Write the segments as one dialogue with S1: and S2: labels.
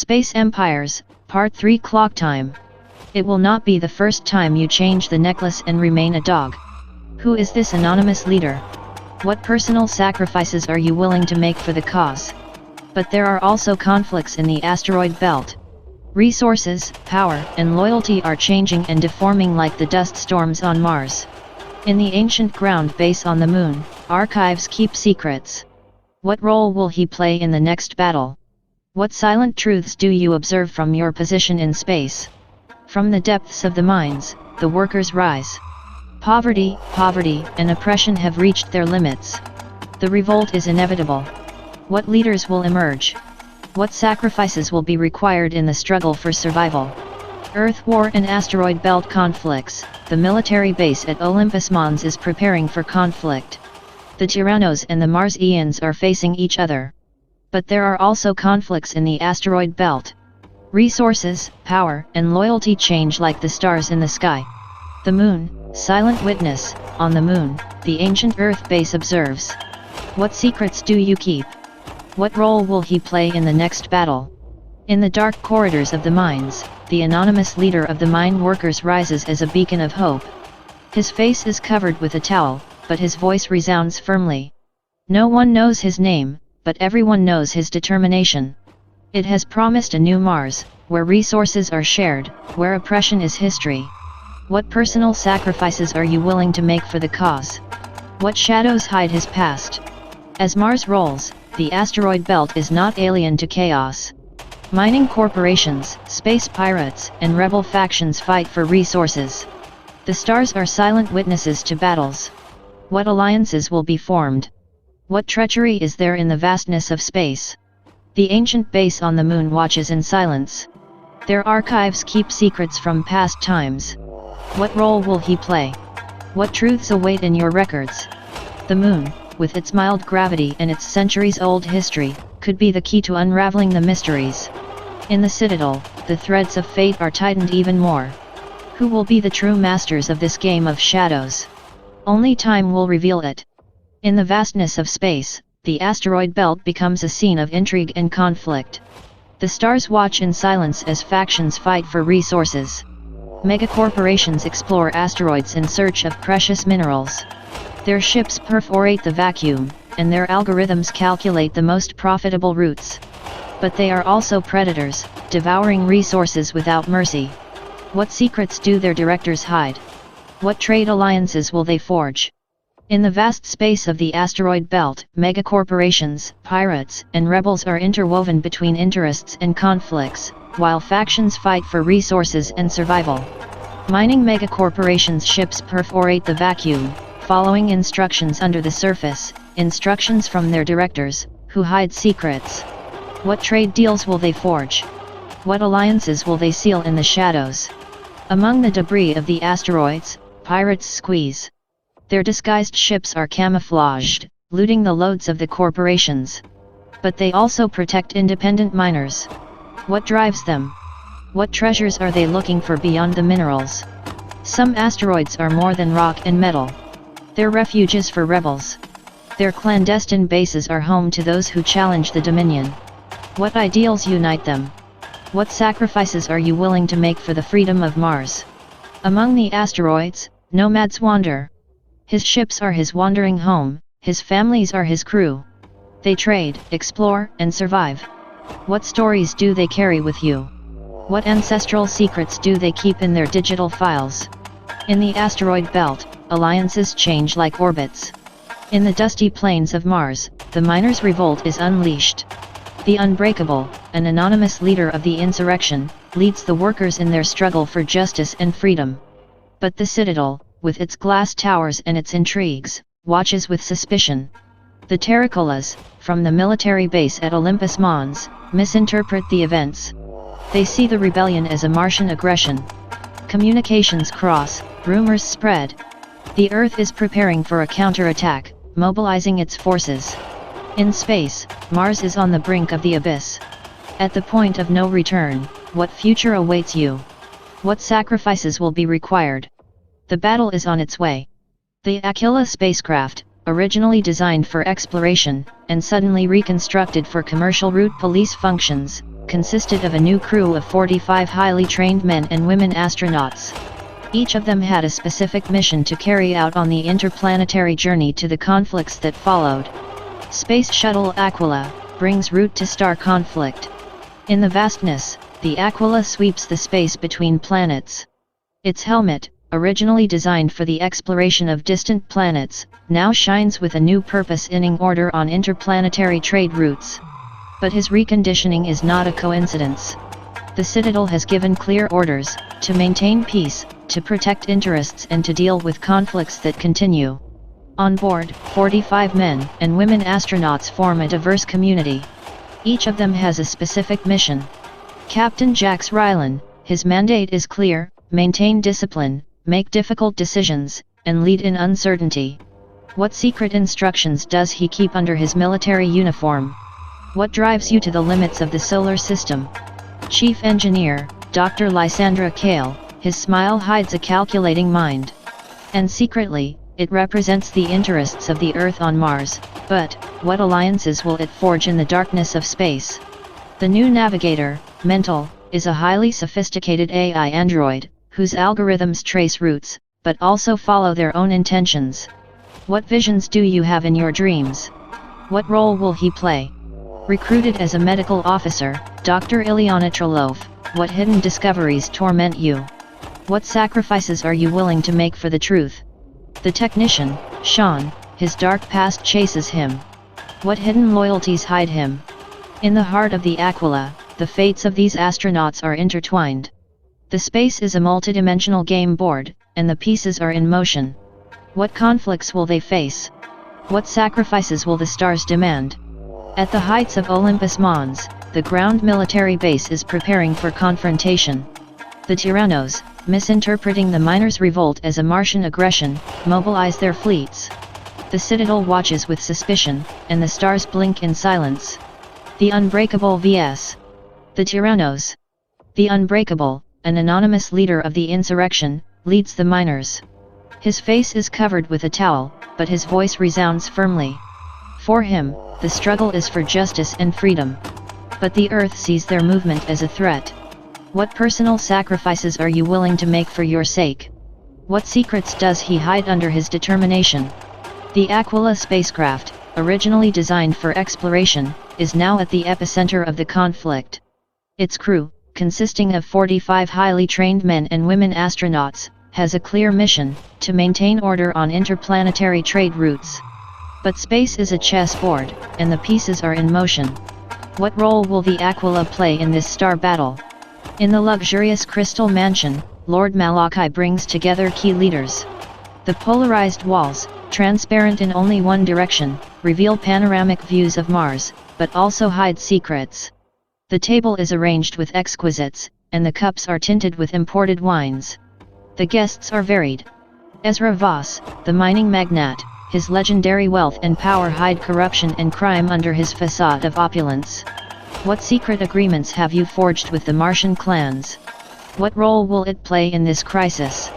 S1: Space Empires, Part 3 CLOCTIME. It will not be the first time you change the necklace and remain a dog. Who is this anonymous leader? What personal sacrifices are you willing to make for the cause? But there are also conflicts in the asteroid belt. Resources, power, and loyalty are changing and deforming like the dust storms on Mars. In the ancient ground base on the Moon, archives keep secrets. What role will he play in the next battle? What silent truths do you observe from your position in space? From the depths of the mines, the workers rise. Poverty, and oppression have reached their limits. The revolt is inevitable. What leaders will emerge? What sacrifices will be required in the struggle for survival? Earth war and asteroid belt conflicts. The military base at Olympus Mons is preparing for conflict. The Tyrannos and the Marsians are facing each other. But there are also conflicts in the asteroid belt. Resources, power, and loyalty change like the stars in the sky. The Moon, silent witness. On the Moon, the ancient Earth base observes. What secrets do you keep? What role will he play in the next battle? In the dark corridors of the mines, the anonymous leader of the mine workers rises as a beacon of hope. His face is covered with a towel, but his voice resounds firmly. No one knows his name, but everyone knows his determination. It has promised a new Mars, where resources are shared, where oppression is history. What personal sacrifices are you willing to make for the cause? What shadows hide his past? As Mars rolls, the asteroid belt is not alien to chaos. Mining corporations, space pirates, and rebel factions fight for resources. The stars are silent witnesses to battles. What alliances will be formed? What treachery is there in the vastness of space? The ancient base on the Moon watches in silence. Their archives keep secrets from past times. What role will he play? What truths await in your records? The Moon, with its mild gravity and its centuries-old history, could be the key to unraveling the mysteries. In the Citadel, the threads of fate are tightened even more. Who will be the true masters of this game of shadows? Only time will reveal it. In the vastness of space, the asteroid belt becomes a scene of intrigue and conflict. The stars watch in silence as factions fight for resources. Megacorporations explore asteroids in search of precious minerals. Their ships perforate the vacuum, and their algorithms calculate the most profitable routes. But they are also predators, devouring resources without mercy. What secrets do their directors hide? What trade alliances will they forge? In the vast space of the asteroid belt, megacorporations, pirates, and rebels are interwoven between interests and conflicts, while factions fight for resources and survival. Mining megacorporations' ships perforate the vacuum, following instructions under the surface, instructions from their directors, who hide secrets. What trade deals will they forge? What alliances will they seal in the shadows? Among the debris of the asteroids, pirates squeeze. Their disguised ships are camouflaged, looting the loads of the corporations. But they also protect independent miners. What drives them? What treasures are they looking for beyond the minerals? Some asteroids are more than rock and metal. They're refuges for rebels. Their clandestine bases are home to those who challenge the Dominion. What ideals unite them? What sacrifices are you willing to make for the freedom of Mars? Among the asteroids, nomads wander. His ships are his wandering home, his families are his crew. They trade, explore, and survive. What stories do they carry with you? What ancestral secrets do they keep in their digital files? In the asteroid belt, alliances change like orbits. In the dusty plains of Mars, the miners' revolt is unleashed. The Unbreakable, an anonymous leader of the insurrection, leads the workers in their struggle for justice and freedom. But the Citadel, with its glass towers and its intrigues, watches with suspicion. The Terricolas, from the military base at Olympus Mons, misinterpret the events. They see the rebellion as a Martian aggression. Communications cross, rumors spread. The Earth is preparing for a counterattack, mobilizing its forces. In space, Mars is on the brink of the abyss. At the point of no return, what future awaits you? What sacrifices will be required? The battle is on its way. The Aquila spacecraft, originally designed for exploration, and suddenly reconstructed for commercial route police functions, consisted of a new crew of 45 highly trained men and women astronauts. Each of them had a specific mission to carry out on the interplanetary journey to the conflicts that followed. Space Shuttle Aquila brings route to star conflict. In the vastness, the Aquila sweeps the space between planets. Its helmet, originally designed for the exploration of distant planets, now shines with a new purpose inning order on interplanetary trade routes. But his reconditioning is not a coincidence. The Citadel has given clear orders to maintain peace, to protect interests and to deal with conflicts that continue. On board, 45 men and women astronauts form a diverse community. Each of them has a specific mission. Captain Jax Rylan, his mandate is clear: maintain discipline, make difficult decisions, and lead in uncertainty. What secret instructions does he keep under his military uniform? What drives you to the limits of the solar system? Chief Engineer, Dr. Lysandra Kale, his smile hides a calculating mind. And secretly, it represents the interests of the Earth on Mars, but what alliances will it forge in the darkness of space? The new navigator, Mental, is a highly sophisticated AI android, whose algorithms trace routes, but also follow their own intentions. What visions do you have in your dreams? What role will he play? Recruited as a medical officer, Dr. Ilyana Trelov, what hidden discoveries torment you? What sacrifices are you willing to make for the truth? The technician, Sean, his dark past chases him. What hidden loyalties hide him? In the heart of the Aquila, the fates of these astronauts are intertwined. The space is a multidimensional game board, and the pieces are in motion. What conflicts will they face? What sacrifices will the stars demand? At the heights of Olympus Mons, the ground military base is preparing for confrontation. The Tyrannos, misinterpreting the miners' revolt as a Martian aggression, mobilize their fleets. The Citadel watches with suspicion, and the stars blink in silence. The Unbreakable vs. The Tyrannos. The Unbreakable, an anonymous leader of the insurrection, leads the miners. His face is covered with a towel, but his voice resounds firmly. For him, the struggle is for justice and freedom. But the Earth sees their movement as a threat. What personal sacrifices are you willing to make for your sake? What secrets does he hide under his determination? The Aquila spacecraft, originally designed for exploration, is now at the epicenter of the conflict. Its crew, consisting of 45 highly trained men and women astronauts, has a clear mission: to maintain order on interplanetary trade routes. But space is a chessboard, and the pieces are in motion. What role will the Aquila play in this star battle? In the luxurious Crystal Mansion, Lord Malachi brings together key leaders. The polarized walls, transparent in only one direction, reveal panoramic views of Mars, but also hide secrets. The table is arranged with exquisites, and the cups are tinted with imported wines. The guests are varied. Ezra Voss, the mining magnate, his legendary wealth and power hide corruption and crime under his facade of opulence. What secret agreements have you forged with the Martian clans? What role will it play in this crisis?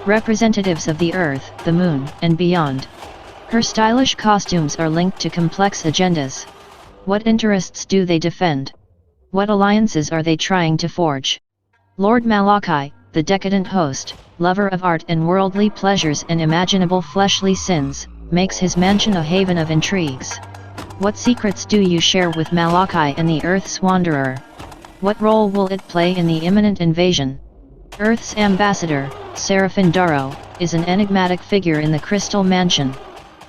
S1: Representatives of the Earth, the Moon, and beyond. Her stylish costumes are linked to complex agendas. What interests do they defend? What alliances are they trying to forge? Lord Malachi, the decadent host, lover of art and worldly pleasures and imaginable fleshly sins, makes his mansion a haven of intrigues. What secrets do you share with Malachi and the Earth's wanderer? What role will it play in the imminent invasion? Earth's ambassador, Seraphine Darrow, is an enigmatic figure in the Crystal Mansion.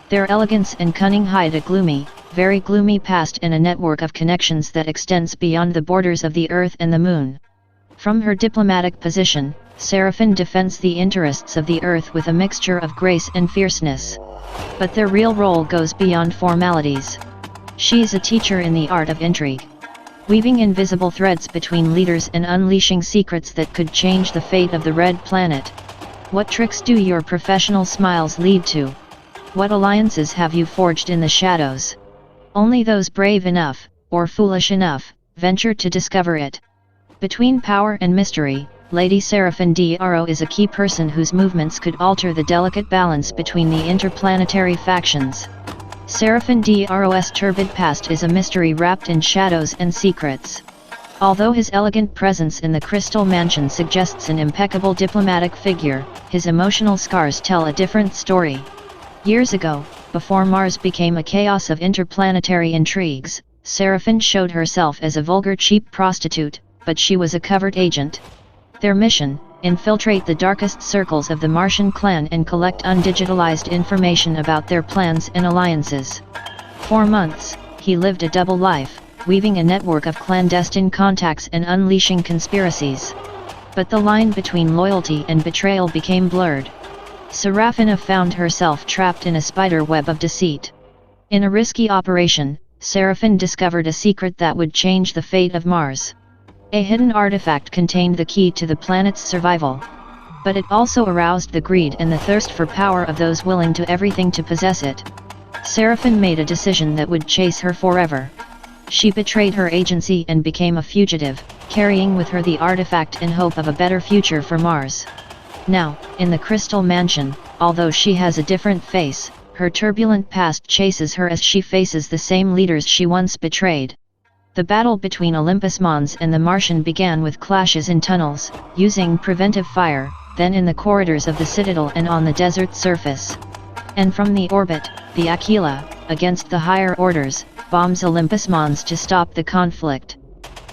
S1: Their elegance and cunning hide a gloomy, very gloomy past and a network of connections that extends beyond the borders of the Earth and the Moon. From her diplomatic position, Seraphine defends the interests of the Earth with a mixture of grace and fierceness. But their real role goes beyond formalities. She is a teacher in the art of intrigue, weaving invisible threads between leaders and unleashing secrets that could change the fate of the Red Planet. What tricks do your professional smiles lead to? What alliances have you forged in the shadows? Only those brave enough, or foolish enough, venture to discover it. Between power and mystery, Lady Seraphine Darrow is a key person whose movements could alter the delicate balance between the interplanetary factions. Seraphine Darrow's turbid past is a mystery wrapped in shadows and secrets. Although his elegant presence in the Crystal Mansion suggests an impeccable diplomatic figure, his emotional scars tell a different story. Years ago, before Mars became a chaos of interplanetary intrigues, Seraphine showed herself as a vulgar cheap prostitute, but she was a covert agent. Their mission: infiltrate the darkest circles of the Martian clan and collect undigitalized information about their plans and alliances. For months, he lived a double life, weaving a network of clandestine contacts and unleashing conspiracies. But the line between loyalty and betrayal became blurred. Seraphine found herself trapped in a spider web of deceit. In a risky operation, Seraphine discovered a secret that would change the fate of Mars. A hidden artifact contained the key to the planet's survival. But it also aroused the greed and the thirst for power of those willing to everything to possess it. Seraphine made a decision that would chase her forever. She betrayed her agency and became a fugitive, carrying with her the artifact in hope of a better future for Mars. Now, in the Crystal Mansion, although she has a different face, her turbulent past chases her as she faces the same leaders she once betrayed. The battle between Olympus Mons and the Martian began with clashes in tunnels, using preventive fire, then in the corridors of the Citadel and on the desert surface. And from the orbit, the Aquila, against the higher orders, bombs Olympus Mons to stop the conflict.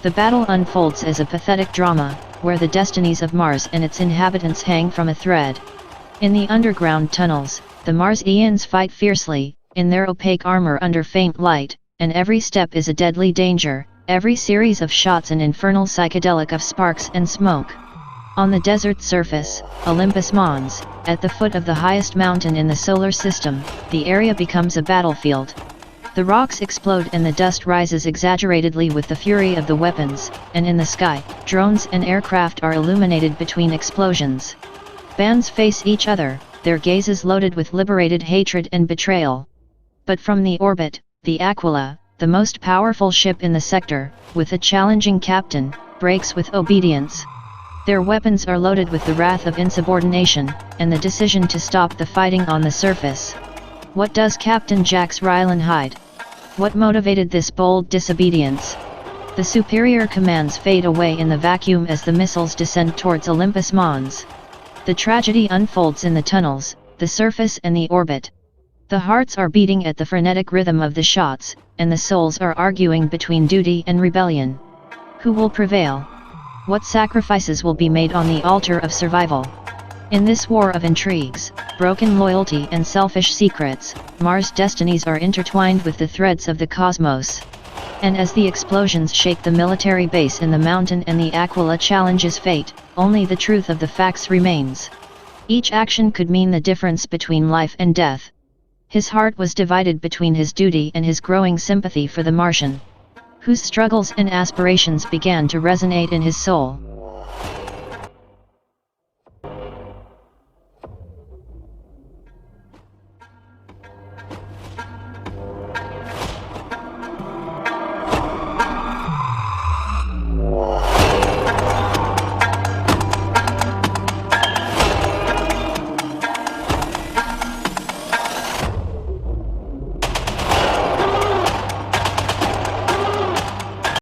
S1: The battle unfolds as a pathetic drama, where the destinies of Mars and its inhabitants hang from a thread. In the underground tunnels, the Marsians fight fiercely, in their opaque armor under faint light, and every step is a deadly danger, every series of shots an infernal psychedelic of sparks and smoke. On the desert surface, Olympus Mons, at the foot of the highest mountain in the solar system, the area becomes a battlefield. The rocks explode and the dust rises exaggeratedly with the fury of the weapons, and in the sky, drones and aircraft are illuminated between explosions. Bands face each other, their gazes loaded with liberated hatred and betrayal. But from the orbit, the Aquila, the most powerful ship in the sector, with a challenging captain, breaks with obedience. Their weapons are loaded with the wrath of insubordination, and the decision to stop the fighting on the surface. What does Captain Jax Rylan hide? What motivated this bold disobedience? The superior commands fade away in the vacuum as the missiles descend towards Olympus Mons. The tragedy unfolds in the tunnels, the surface and the orbit. The hearts are beating at the frenetic rhythm of the shots, and the souls are arguing between duty and rebellion. Who will prevail? What sacrifices will be made on the altar of survival? In this war of intrigues, broken loyalty and selfish secrets, Mars' destinies are intertwined with the threads of the cosmos. And as the explosions shake the military base in the mountain and the Aquila challenges fate, only the truth of the facts remains. Each action could mean the difference between life and death. His heart was divided between his duty and his growing sympathy for the Martian, whose struggles and aspirations began to resonate in his soul.